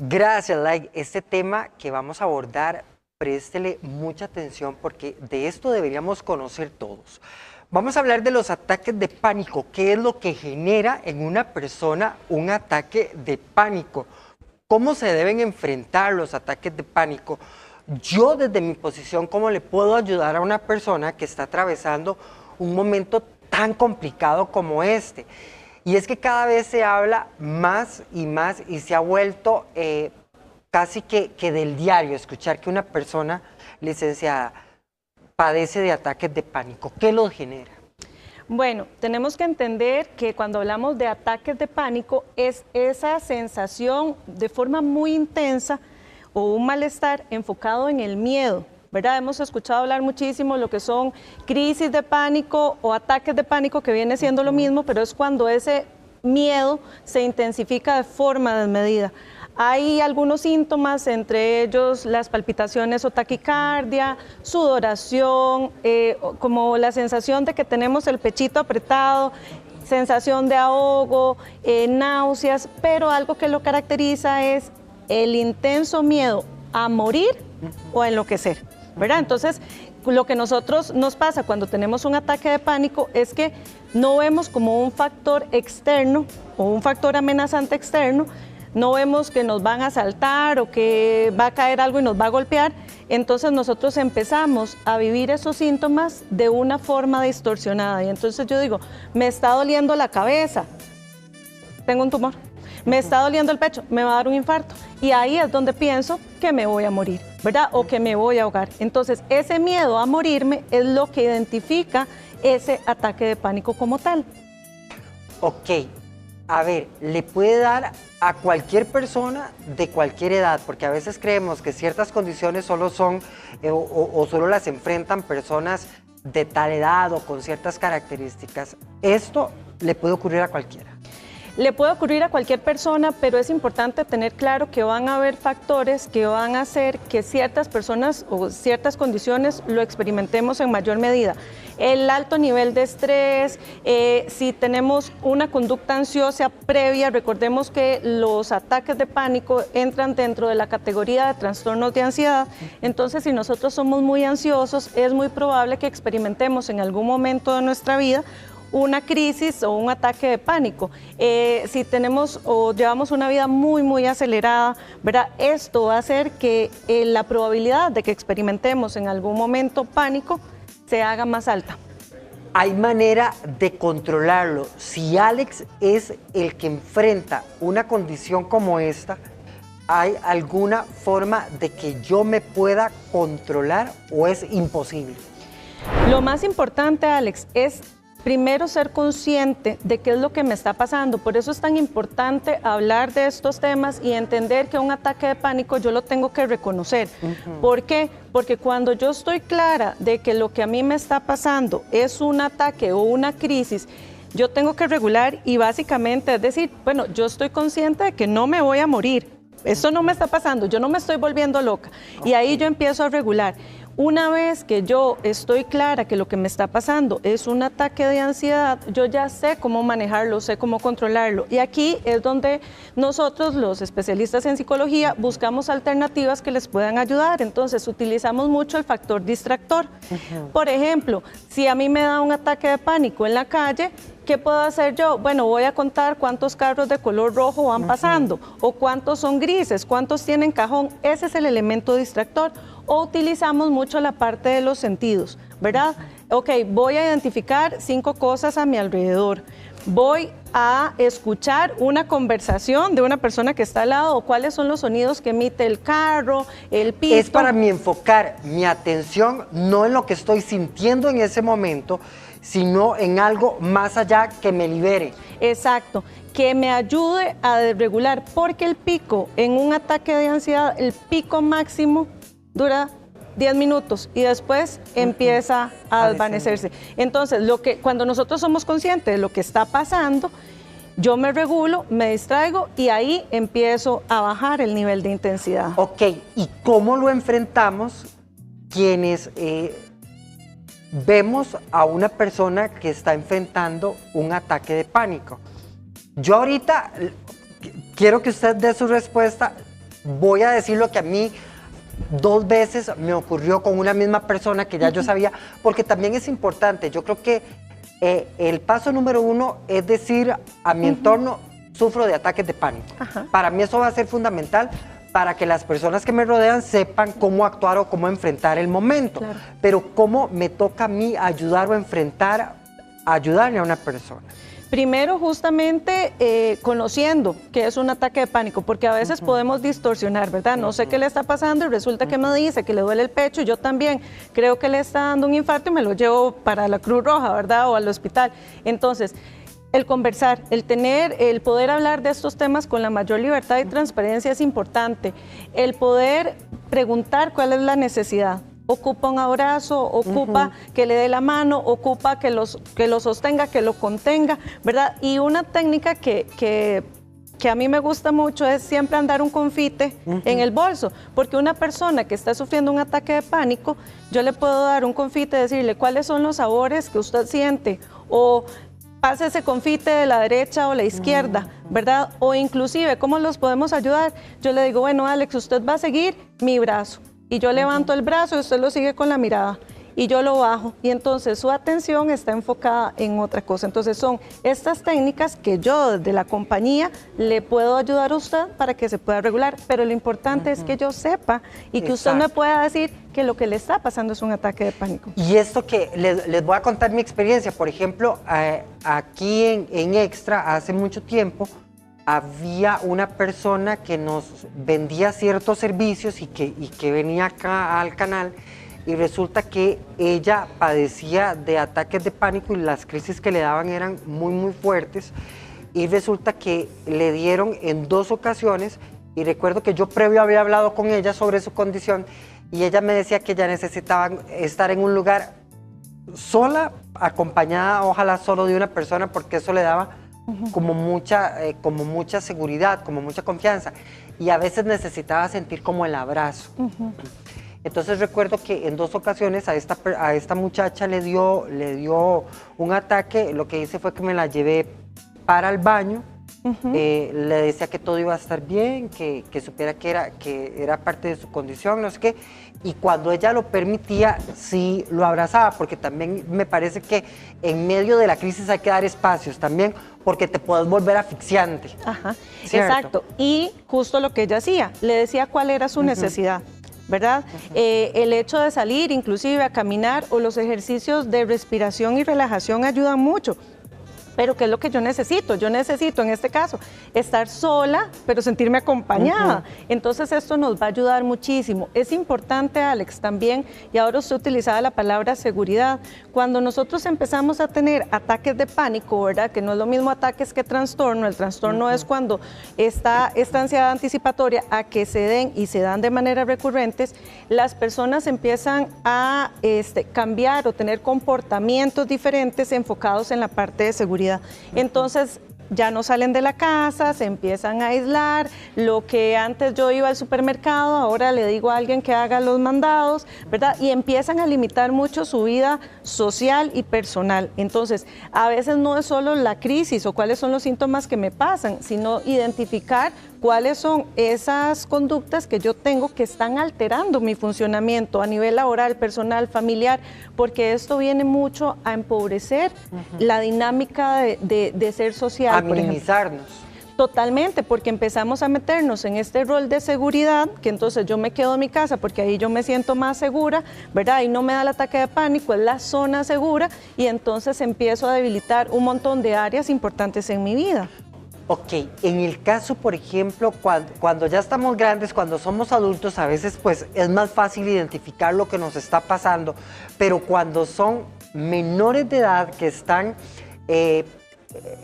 Gracias, Like. Este tema que vamos a abordar, préstele mucha atención porque de esto deberíamos conocer todos. Vamos a hablar de los ataques de pánico. ¿Qué es lo que genera en una persona un ataque de pánico? ¿Cómo se deben enfrentar los ataques de pánico? Yo, desde mi posición, ¿cómo le puedo ayudar a una persona que está atravesando un momento tan complicado como este? Y es que cada vez se habla más y se ha vuelto casi que del diario escuchar que una persona licenciada padece de ataques de pánico. ¿Qué los genera? Bueno, tenemos que entender que cuando hablamos de ataques de pánico es esa sensación de forma muy intensa o un malestar enfocado en el miedo, ¿verdad? Hemos escuchado hablar muchísimo lo que son crisis de pánico o ataques de pánico, que viene siendo lo mismo, pero es cuando ese miedo se intensifica de forma desmedida. Hay algunos síntomas, entre ellos las palpitaciones o taquicardia, sudoración, como la sensación de que tenemos el pechito apretado, sensación de ahogo, náuseas, pero algo que lo caracteriza es el intenso miedo a morir o a enloquecer, ¿verdad? Entonces, lo que nosotros nos pasa cuando tenemos un ataque de pánico es que no vemos como un factor externo o un factor amenazante externo, no vemos que nos van a asaltar o que va a caer algo y nos va a golpear, entonces nosotros empezamos a vivir esos síntomas de una forma distorsionada. Y entonces yo digo, me está doliendo la cabeza, tengo un tumor, me está doliendo el pecho, me va a dar un infarto. Y ahí es donde pienso que me voy a morir, ¿verdad? O que me voy a ahogar. Entonces, ese miedo a morirme es lo que identifica ese ataque de pánico como tal. Ok, a ver, le puede dar a cualquier persona de cualquier edad, porque a veces creemos que ciertas condiciones solo son o solo las enfrentan personas de tal edad o con ciertas características. Esto le puede ocurrir a cualquiera. Le puede ocurrir a cualquier persona, pero es importante tener claro que van a haber factores que van a hacer que ciertas personas o ciertas condiciones lo experimentemos en mayor medida. El alto nivel de estrés, si tenemos una conducta ansiosa previa, recordemos que los ataques de pánico entran dentro de la categoría de trastornos de ansiedad. Entonces, si nosotros somos muy ansiosos, es muy probable que experimentemos en algún momento de nuestra vida una crisis o un ataque de pánico. Si tenemos o llevamos una vida muy acelerada, ¿verdad? Esto va a hacer que la probabilidad de que experimentemos en algún momento pánico se haga más alta. ¿Hay manera de controlarlo? Si Alex es el que enfrenta una condición como esta, ¿hay alguna forma de que yo me pueda controlar o es imposible? Lo más importante, Alex, es primero ser consciente de qué es lo que me está pasando. Por eso es tan importante hablar de estos temas y entender que un ataque de pánico yo lo tengo que reconocer. ¿Por qué? Porque cuando yo estoy clara de que lo que a mí me está pasando es un ataque o una crisis, yo tengo que regular y básicamente es decir, bueno, yo estoy consciente de que no me voy a morir. Esto no me está pasando, yo no me estoy volviendo loca. Y ahí yo empiezo a regular. Una vez que yo estoy clara que lo que me está pasando es un ataque de ansiedad, yo ya sé cómo manejarlo, sé cómo controlarlo. Y aquí es donde nosotros, los especialistas en psicología, buscamos alternativas que les puedan ayudar. Entonces, utilizamos mucho el factor distractor. Por ejemplo, si a mí me da un ataque de pánico en la calle, ¿qué puedo hacer yo? Bueno, voy a contar cuántos carros de color rojo van pasando, o cuántos son grises, cuántos tienen cajón. Ese es el elemento distractor. O utilizamos mucho la parte de los sentidos, ¿verdad? Ok, voy a identificar 5 cosas a mi alrededor. Voy a escuchar una conversación de una persona que está al lado, o cuáles son los sonidos que emite el carro, el pito. Es para mí enfocar mi atención no en lo que estoy sintiendo en ese momento, sino en algo más allá que me libere. Exacto, que me ayude a regular, porque el pico en un ataque de ansiedad, el pico máximo dura 10 minutos y después empieza a desvanecerse. Entonces, cuando nosotros somos conscientes de lo que está pasando, yo me regulo, me distraigo y ahí empiezo a bajar el nivel de intensidad. Ok, ¿y cómo lo enfrentamos quienes vemos a una persona que está enfrentando un ataque de pánico? Yo ahorita quiero que usted dé su respuesta voy a decir lo que a mí 2 veces me ocurrió con una misma persona que ya yo sabía, porque también es importante. Yo creo que el paso número 1 es decir a mi entorno, sufro de ataques de pánico. Para mí eso va a ser fundamental para que las personas que me rodean sepan cómo actuar o cómo enfrentar el momento. Claro. Pero cómo me toca a mí ayudar o enfrentar, ayudarle a una persona. Primero, justamente conociendo que es un ataque de pánico, porque a veces podemos distorsionar, ¿verdad? No sé qué le está pasando y resulta que me dice que le duele el pecho y yo también creo que le está dando un infarto y me lo llevo para la Cruz Roja, ¿verdad? O al hospital. Entonces, el conversar, el poder hablar de estos temas con la mayor libertad y transparencia es importante. El poder preguntar cuál es la necesidad. Ocupa un abrazo, ocupa que le dé la mano, ocupa que lo sostenga, que lo contenga, ¿verdad? Y una técnica que a mí me gusta mucho es siempre andar un confite en el bolso, porque una persona que está sufriendo un ataque de pánico, yo le puedo dar un confite, decirle cuáles son los sabores que usted siente, o pase ese confite de la derecha o la izquierda, ¿verdad? O inclusive, ¿cómo los podemos ayudar? Yo le digo, bueno, Alex, usted va a seguir mi brazo. Y yo levanto el brazo y usted lo sigue con la mirada. Y yo lo bajo. Y entonces su atención está enfocada en otra cosa. Entonces son estas técnicas que yo desde la compañía le puedo ayudar a usted para que se pueda regular. Pero lo importante es que yo sepa y que usted me pueda decir que lo que le está pasando es un ataque de pánico. Y esto que les voy a contar mi experiencia. Por ejemplo, aquí en Extra hace mucho tiempo había una persona que nos vendía ciertos servicios y que venía acá al canal y resulta que ella padecía de ataques de pánico y las crisis que le daban eran muy fuertes y resulta que le dieron en 2 ocasiones y recuerdo que yo previo había hablado con ella sobre su condición y ella me decía que ella necesitaba estar en un lugar sola, acompañada ojalá solo de una persona porque eso le daba como mucha seguridad, como mucha confianza y a veces necesitaba sentir como el abrazo. Entonces recuerdo que en 2 ocasiones a esta muchacha le dio un ataque, lo que hice fue que me la llevé para el baño, le decía que todo iba a estar bien, que supiera que era parte de su condición, no sé qué, y cuando ella lo permitía, sí lo abrazaba, porque también me parece que en medio de la crisis hay que dar espacios también, porque te puedes volver asfixiante. Exacto, y justo lo que ella hacía, le decía cuál era su necesidad, ¿verdad? El hecho de salir inclusive a caminar o los ejercicios de respiración y relajación ayudan mucho. Pero ¿qué es lo que yo necesito? Yo necesito, en este caso, estar sola, pero sentirme acompañada. Entonces, esto nos va a ayudar muchísimo. Es importante, Alex, también, y ahora usted utilizaba la palabra seguridad. Cuando nosotros empezamos a tener ataques de pánico, ¿verdad? Que no es lo mismo ataques que trastorno. El trastorno es cuando está esta ansiedad anticipatoria a que se den y se dan de manera recurrentes, las personas empiezan a cambiar o tener comportamientos diferentes enfocados en la parte de seguridad. Entonces ya no salen de la casa, se empiezan a aislar, lo que antes yo iba al supermercado, ahora le digo a alguien que haga los mandados, ¿verdad? Y empiezan a limitar mucho su vida social y personal. Entonces, a veces no es solo la crisis o cuáles son los síntomas que me pasan, sino identificar cuáles son esas conductas que yo tengo que están alterando mi funcionamiento a nivel laboral, personal, familiar, porque esto viene mucho a empobrecer la dinámica de ser social. A minimizarnos. Totalmente, porque empezamos a meternos en este rol de seguridad, que entonces yo me quedo en mi casa porque ahí yo me siento más segura, ¿verdad? Y no me da el ataque de pánico, es la zona segura, y entonces empiezo a debilitar un montón de áreas importantes en mi vida. Ok, en el caso, por ejemplo, cuando ya estamos grandes, cuando somos adultos, a veces pues es más fácil identificar lo que nos está pasando, pero cuando son menores de edad que están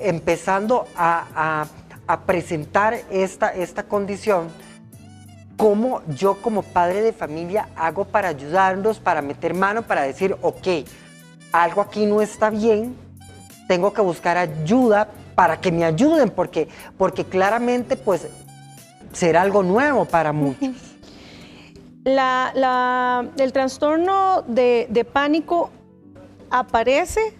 empezando a presentar esta condición, ¿cómo yo como padre de familia hago para ayudarlos, para meter mano, para decir, ok, algo aquí no está bien, tengo que buscar ayuda para que me ayuden, porque claramente pues será algo nuevo para muchos? El trastorno de pánico aparece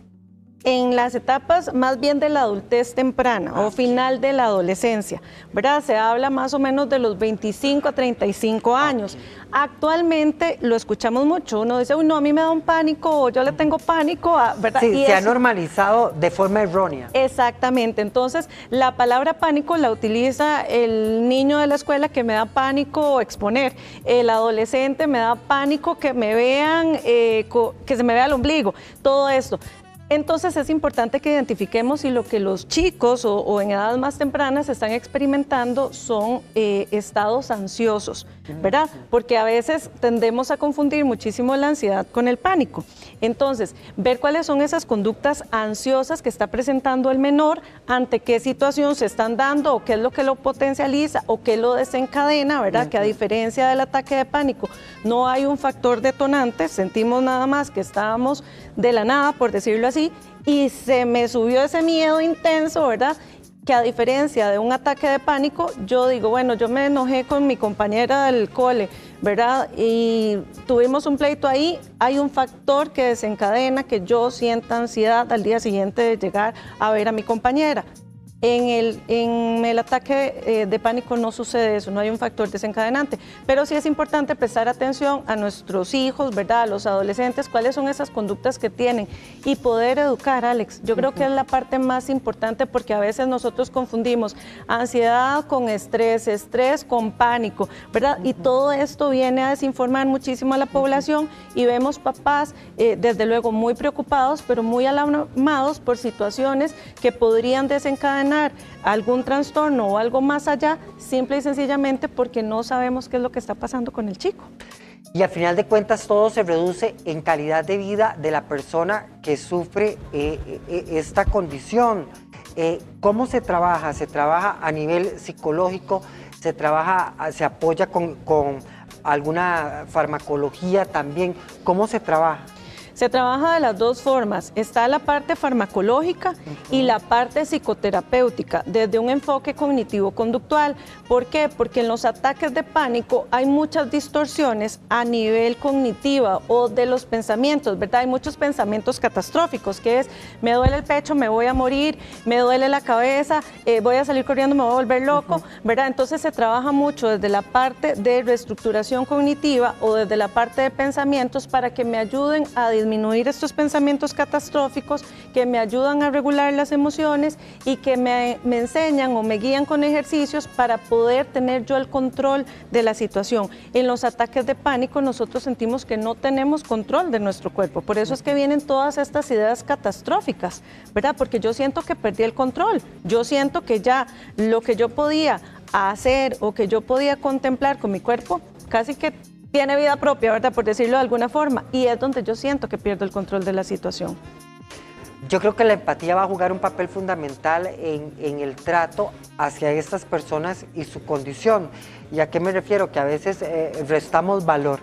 en las etapas más bien de la adultez temprana o final de la adolescencia, ¿verdad? Se habla más o menos de los 25 a 35 años. Actualmente lo escuchamos mucho, uno dice, uy, no, a mí me da un pánico o yo le tengo pánico, ¿verdad? Sí, y se ha normalizado de forma errónea. Exactamente, entonces la palabra pánico la utiliza el niño de la escuela que me da pánico exponer, el adolescente me da pánico que me vean, que se me vea el ombligo, todo esto. Entonces es importante que identifiquemos si lo que los chicos o en edades más tempranas están experimentando son estados ansiosos, ¿verdad? Porque a veces tendemos a confundir muchísimo la ansiedad con el pánico. Entonces, ver cuáles son esas conductas ansiosas que está presentando el menor, ante qué situación se están dando o qué es lo que lo potencializa o qué lo desencadena, ¿verdad? Que a diferencia del ataque de pánico no hay un factor detonante, sentimos nada más que estábamos de la nada, por decirlo así, y se me subió ese miedo intenso, ¿verdad? Que a diferencia de un ataque de pánico, yo digo, bueno, yo me enojé con mi compañera del cole, ¿verdad? Y tuvimos un pleito ahí, hay un factor que desencadena que yo sienta ansiedad al día siguiente de llegar a ver a mi compañera. En el ataque de pánico no sucede eso, no hay un factor desencadenante, pero sí es importante prestar atención a nuestros hijos, ¿verdad? A los adolescentes, cuáles son esas conductas que tienen y poder educar, Alex. Yo creo que es la parte más importante porque a veces nosotros confundimos ansiedad con estrés, estrés con pánico, ¿verdad? Y todo esto viene a desinformar muchísimo a la población y vemos papás, desde luego, muy preocupados, pero muy alarmados por situaciones que podrían desencadenar algún trastorno o algo más allá, simple y sencillamente porque no sabemos qué es lo que está pasando con el chico. Y al final de cuentas todo se reduce en calidad de vida de la persona que sufre esta condición. ¿Cómo se trabaja? ¿Se trabaja a nivel psicológico? ¿Se trabaja, se apoya con alguna farmacología también? ¿Cómo se trabaja? Se trabaja de las dos formas. Está la parte farmacológica y la parte psicoterapéutica, desde un enfoque cognitivo-conductual. ¿Por qué? Porque en los ataques de pánico hay muchas distorsiones a nivel cognitivo o de los pensamientos, ¿verdad? Hay muchos pensamientos catastróficos, que es, me duele el pecho, me voy a morir, me duele la cabeza, voy a salir corriendo, me voy a volver loco, ¿verdad? Entonces se trabaja mucho desde la parte de reestructuración cognitiva o desde la parte de pensamientos para que me ayuden a disminuir estos pensamientos catastróficos, que me ayudan a regular las emociones y que me enseñan o me guían con ejercicios para poder tener yo el control de la situación. En los ataques de pánico nosotros sentimos que no tenemos control de nuestro cuerpo, por eso es que vienen todas estas ideas catastróficas, ¿verdad? Porque yo siento que perdí el control, yo siento que ya lo que yo podía hacer o que yo podía contemplar con mi cuerpo, casi que tiene vida propia, ¿verdad? Por decirlo de alguna forma, y es donde yo siento que pierdo el control de la situación. Yo creo que la empatía va a jugar un papel fundamental en el trato hacia estas personas y su condición. ¿Y a qué me refiero? Que a veces restamos valor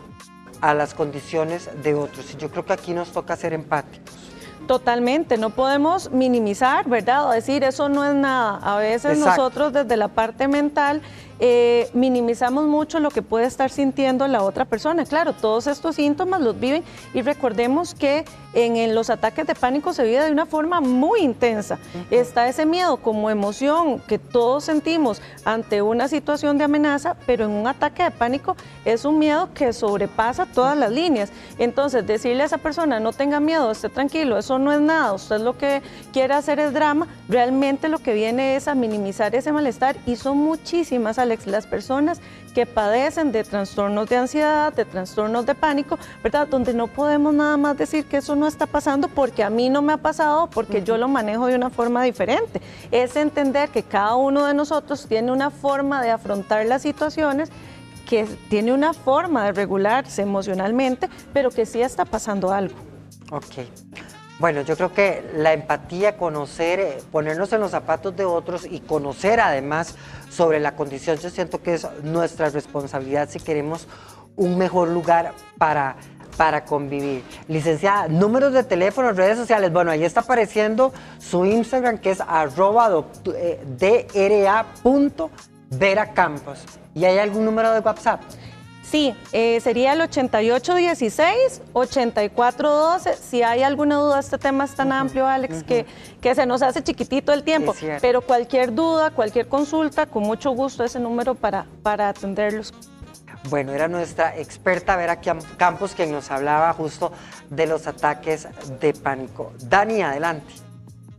a las condiciones de otros, y yo creo que aquí nos toca ser empáticos. Totalmente, no podemos minimizar, ¿verdad? O decir, eso no es nada. A veces nosotros desde la parte mental minimizamos mucho lo que puede estar sintiendo la otra persona. Claro, todos estos síntomas los viven y recordemos que en los ataques de pánico se vive de una forma muy intensa. Está ese miedo como emoción que todos sentimos ante una situación de amenaza, pero en un ataque de pánico es un miedo que sobrepasa todas las líneas. Entonces, decirle a esa persona, no tenga miedo, esté tranquilo, eso no es nada, usted lo que quiere hacer es drama, realmente lo que viene es a minimizar ese malestar, y son muchísimas, Alex, las personas que padecen de trastornos de ansiedad, de trastornos de pánico, ¿verdad? Donde no podemos nada más decir que eso no está pasando porque a mí no me ha pasado, porque yo lo manejo de una forma diferente. Es entender que cada uno de nosotros tiene una forma de afrontar las situaciones, que tiene una forma de regularse emocionalmente, pero que sí está pasando algo. Ok. Bueno, yo creo que la empatía, conocer, ponernos en los zapatos de otros y conocer además sobre la condición, yo siento que es nuestra responsabilidad si queremos un mejor lugar para convivir. Licenciada, números de teléfono, redes sociales, bueno, ahí está apareciendo su Instagram, que es @dra.veracampos. ¿Y hay algún número de WhatsApp? Sí, sería el 8816-8412. Si hay alguna duda, este tema es tan amplio, Alex, que se nos hace chiquitito el tiempo. Pero cualquier duda, cualquier consulta, con mucho gusto ese número para atenderlos. Bueno, era nuestra experta Vera Campos quien nos hablaba justo de los ataques de pánico. Dani, adelante.